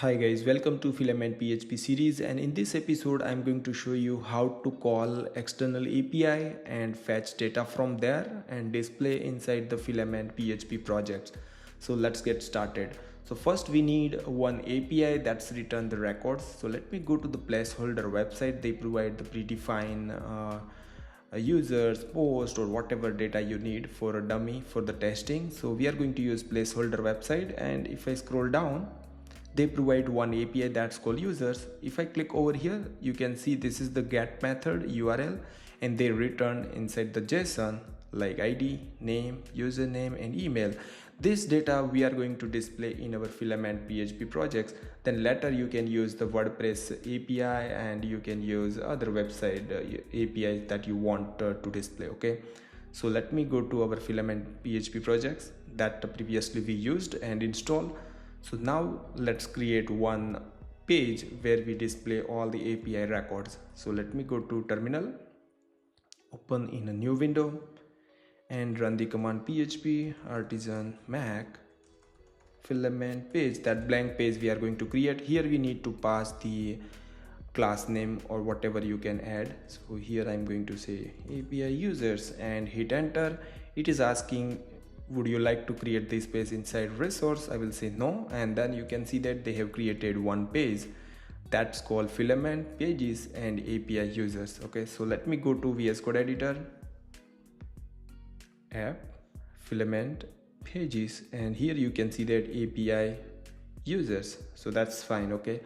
Hi guys, welcome to Filament PHP series, and in this episode I'm going to show you how to call external API and fetch data from there and display inside the Filament PHP projects. So let's get started. So first we need one API that's return the records. So let me go to the placeholder website. They provide the predefined users, post, or whatever data you need for a dummy for the testing. So we are going to use placeholder website, and if I scroll down, they provide one API that's called users. If I click over here, you can see this is the get method URL, and they return inside the JSON like ID, name, username, and email. This data we are going to display in our Filament PHP projects. Then later you can use the WordPress API, and you can use other website APIs that you want to display. Okay, so let me go to our Filament PHP projects that previously we used and install. So now let's create one page where we display all the API records. So let me go to terminal, open in a new window, and run the command php artisan mac filament page. That blank page we are going to create. Here we need to pass the class name or whatever you can add. So here I'm going to say API users and hit enter. It is asking, would you like to create this page inside resource? I will say no, and then you can see that they have created one page that's called filament pages and API users. Okay, so let me go to VS Code editor, app, filament pages, and here you can see that API users. So that's fine. Okay,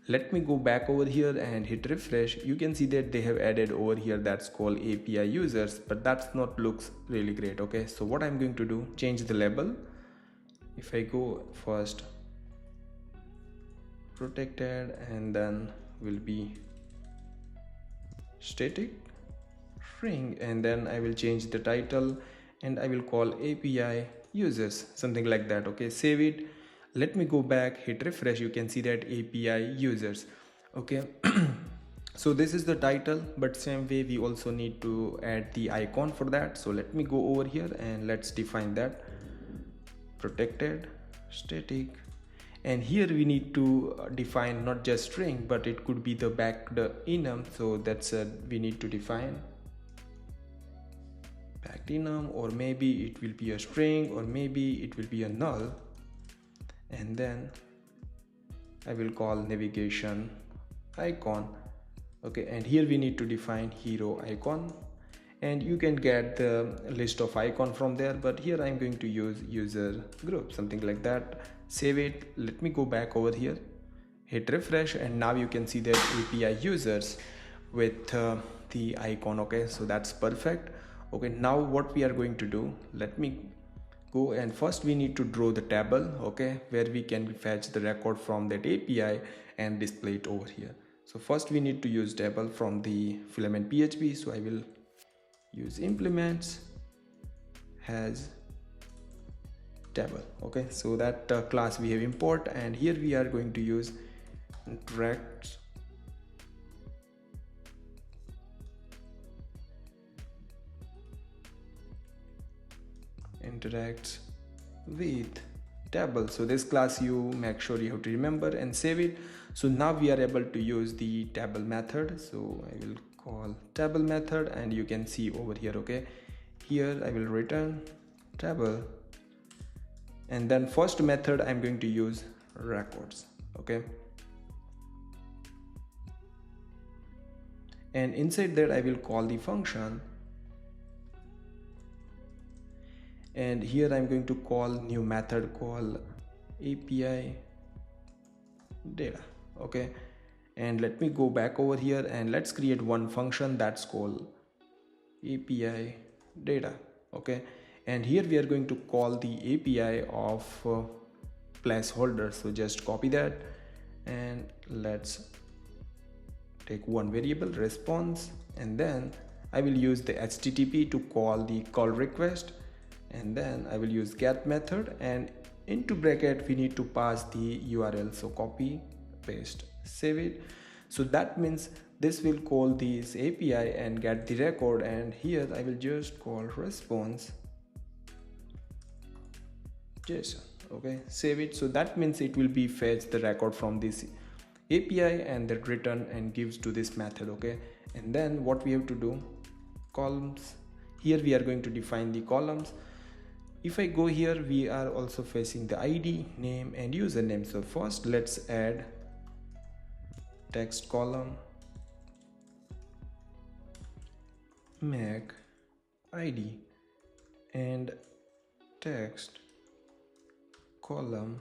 let me go back over here and hit refresh. You can see that they have added over here that's called API users, but that's not looks really great. Okay, so what I'm going to do, change the label. If I go first protected, and then will be static string, and then I will change the title and I will call API users, something like that. Okay, save it. Let me go back, hit refresh. You can see that API users. Okay, so this is the title, but same way we also need to add the icon for that. So let me go over here and let's define that protected static, and here we need to define not just string, but it could be the backed enum. So that's we need to define backed enum, or maybe it will be a string, or maybe it will be a null, and then I will call navigation icon. Okay, and here we need to define hero icon, and you can get the list of icon from there, but here I'm going to use user group, something like that. Save it. Let me go back over here, hit refresh, and now you can see that API users with the icon. Okay, so that's perfect. Okay, now what we are going to do, let me go, and first we need to draw the table, okay, where we can fetch the record from that API and display it over here. So first we need to use table from the Filament PHP. So I will use implements has table. Okay, so that class we have import, and here we are going to use interacts with table. So this class you make sure you have to remember and save it. So now we are able to use the table method. So I will call table method, and you can see over here. Okay, here I will return table, and then first method I'm going to use records. Okay, and inside that I will call the function, and here I'm going to call new method called API data. Okay, and let me go back over here and let's create one function that's called API data. Okay, and here we are going to call the API of placeholder. So just copy that, and let's take one variable response, and then I will use the HTTP to call the call request, and then I will use get method, and into bracket we need to pass the URL. So copy, paste, save it. So that means this will call this API and get the record, and here I will just call response JSON. Okay, save it. So that means it will be fetch the record from this API and then return and gives to this method. Okay, and then what we have to do, columns. Here we are going to define the columns. If I go here, we are also facing the ID, name and username. So first let's add text column, Mac ID, and text column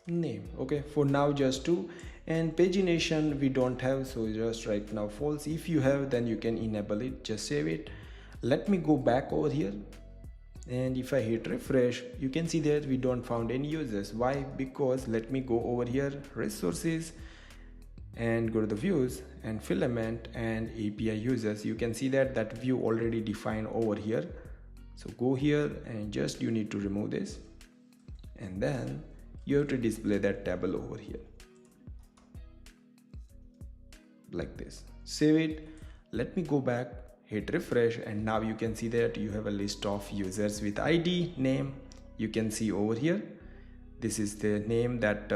name. Okay, for now just two, and pagination we don't have, so just right now false. If you have, then you can enable it. Just save it. Let me go back over here, and if I hit refresh, you can see that we don't found any users. Why? Because let me go over here, resources, and go to the views and filament and API users. You can see that that view already defined over here. So go here and just you need to remove this, and then you have to display that table over here like this. Save it. Let me go back, hit refresh, and now you can see that you have a list of users with ID, name. You can see over here, this is the name that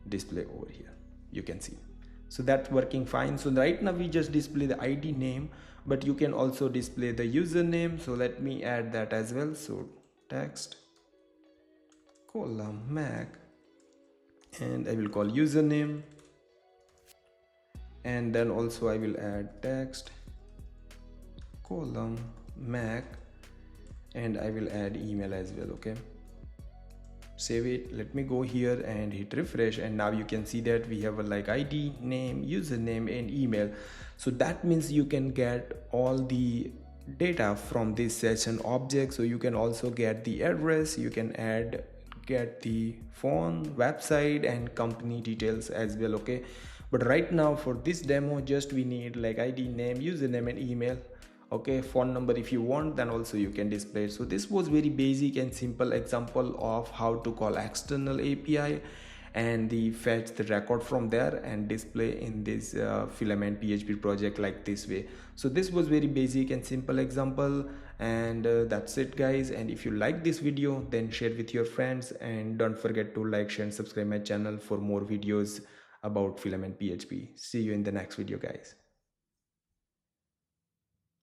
display over here. You can see, so that's working fine. So right now we just display the ID, name, but you can also display the username. So let me add that as well. So text column Mac, and I will call username, and then also I will add text column Mac, and I will add email as well. Okay, save it. Let me go here and hit refresh, and now you can see that we have a like ID, name, username and email. So that means you can get all the data from this session object. So you can also get the address, you can get the phone, website and company details as well. Okay, but right now for this demo, just we need like ID, name, username and email. Okay, phone number if you want, then also you can display it. So this was very basic and simple example of how to call external API and the fetch the record from there and display in this Filament PHP project like this way. So this was very basic and simple example, and that's it guys. And if you like this video, then share with your friends, and don't forget to like, share and subscribe my channel for more videos about Filament PHP. See you in the next video guys.